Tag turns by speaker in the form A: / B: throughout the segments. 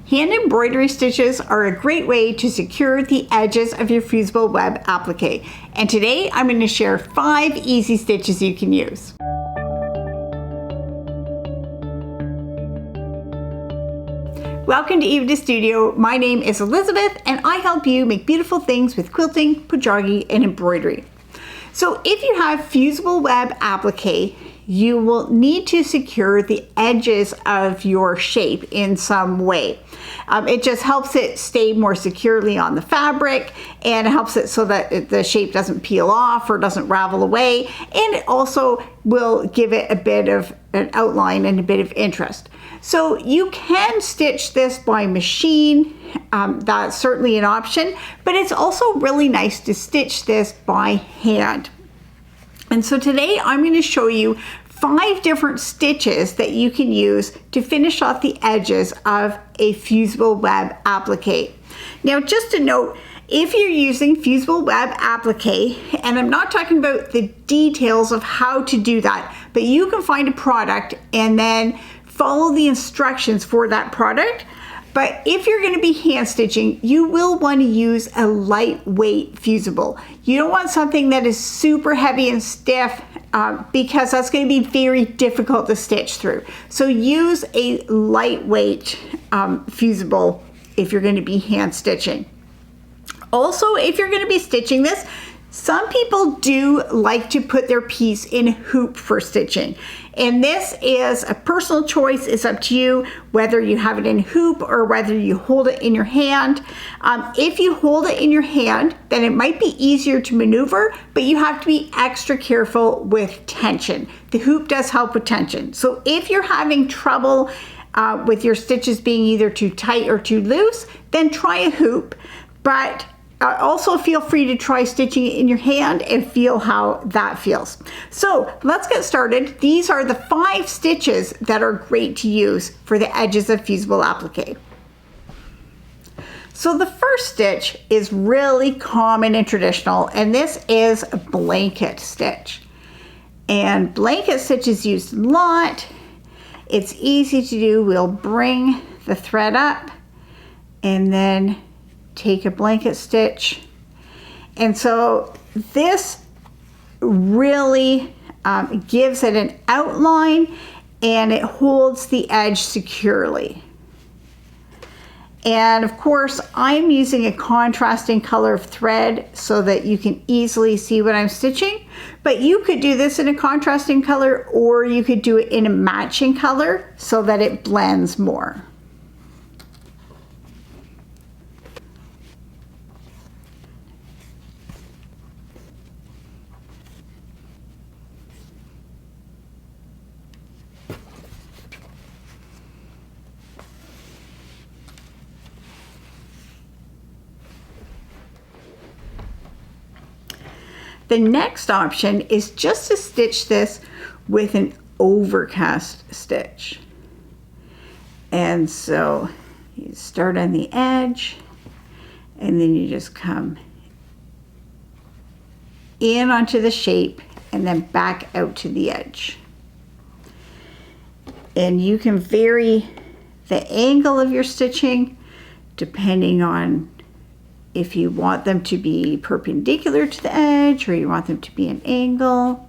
A: Hand embroidery stitches are a great way to secure the edges of your Fusible web applique. And today I'm going to share 5 easy stitches you can use. Welcome to Epida Studio. My name is Elizabeth and I help you make beautiful things with quilting, pujagi, and embroidery. So if you have Fusible web applique, you will need to secure the edges of your shape in some way. It just helps it stay more securely on the fabric, and it helps it so that the shape doesn't peel off or doesn't ravel away, and it also will give it a bit of an outline and a bit of interest. So you can stitch this by machine, that's certainly an option, but it's also really nice to stitch this by hand. And so today I'm going to show you 5 different stitches that you can use to finish off the edges of a Fusible web applique. Now, just a note, if you're using Fusible web applique, and I'm not talking about the details of how to do that, but you can find a product and then follow the instructions for that product. But if you're going to be hand stitching, you will want to use a lightweight Fusible. You don't want something that is super heavy and stiff because that's going to be very difficult to stitch through. So use a lightweight Fusible if you're going to be hand stitching. Also, if you're going to be stitching this, some people do like to put their piece in hoop for stitching. And this is a personal choice. It's up to you whether you have it in hoop or whether you hold it in your hand. If you hold it in your hand, then it might be easier to maneuver, but you have to be extra careful with tension. The hoop does help with tension. So if you're having trouble with your stitches being either too tight or too loose, then try a hoop. But also feel free to try stitching it in your hand and feel how that feels. So let's get started. These are the 5 stitches that are great to use for the edges of Fusible applique. So the first stitch is really common and traditional, and this is a blanket stitch. And blanket stitch is used a lot. It's easy to do. We'll bring the thread up and then take a blanket stitch. And so this really gives it an outline and it holds the edge securely. And of course, I'm using a contrasting color of thread so that you can easily see what I'm stitching, but you could do this in a contrasting color or you could do it in a matching color so that it blends more. The next option is just to stitch this with an overcast stitch. And so you start on the edge and then you just come in onto the shape and then back out to the edge. And you can vary the angle of your stitching depending on if you want them to be perpendicular to the edge or you want them to be an angle.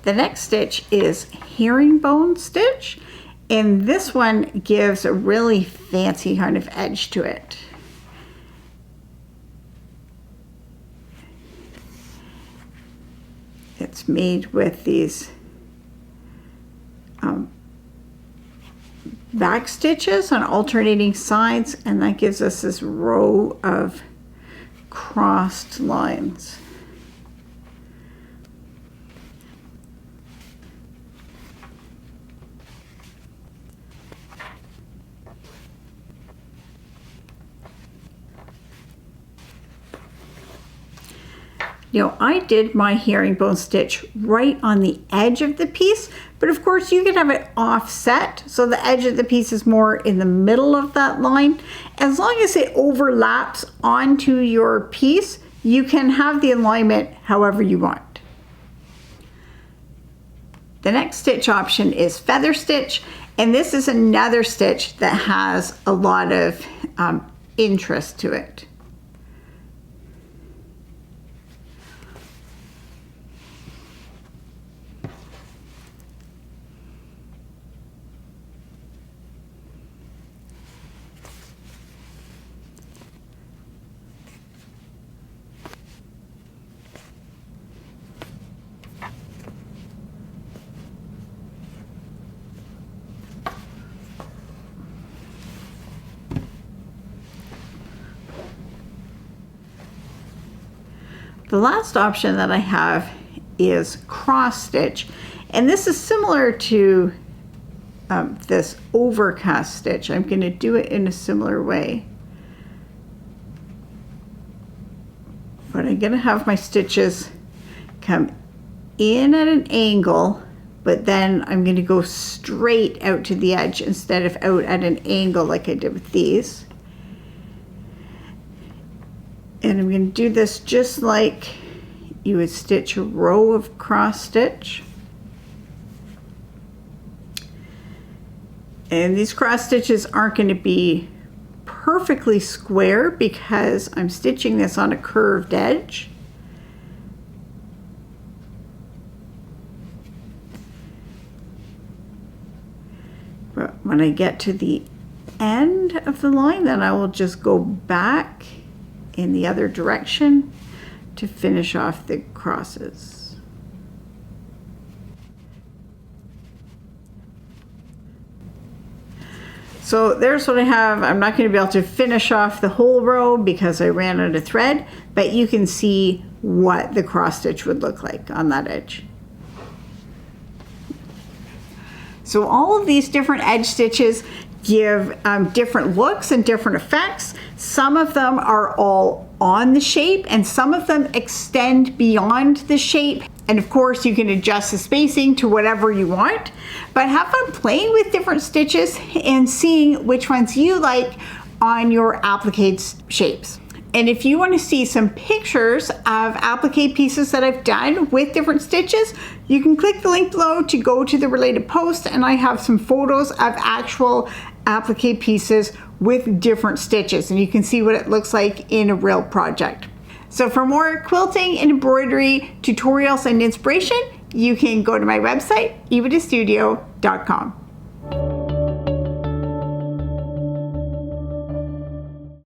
A: The next stitch is herringbone stitch. And this one gives a really fancy kind of edge to it. It's made with these back stitches on alternating sides, and that gives us this row of crossed lines. I did my herringbone stitch right on the edge of the piece, but of course you can have it offset so the edge of the piece is more in the middle of that line. As long as it overlaps onto your piece, you can have the alignment however you want. The next stitch option is feather stitch, and this is another stitch that has a lot of interest to it. The last option that I have is cross stitch, and this is similar to this overcast stitch. I'm going to do it in a similar way, but I'm going to have my stitches come in at an angle, but then I'm going to go straight out to the edge instead of out at an angle like I did with these. And I'm going to do this just like you would stitch a row of cross stitch. And these cross stitches aren't going to be perfectly square because I'm stitching this on a curved edge. But when I get to the end of the line, then I will just go back in the other direction to finish off the crosses. So there's what I have. I'm not going to be able to finish off the whole row because I ran out of thread, but you can see what the cross stitch would look like on that edge. So all of these different edge stitches give different looks and different effects. Some of them are all on the shape and some of them extend beyond the shape. And of course you can adjust the spacing to whatever you want, but have fun playing with different stitches and seeing which ones you like on your applique shapes. And if you want to see some pictures of applique pieces that I've done with different stitches, you can click the link below to go to the related post, and I have some photos of actual applique pieces with different stitches, and you can see what it looks like in a real project. So for more quilting and embroidery tutorials and inspiration, you can go to my website, epidastudio.com.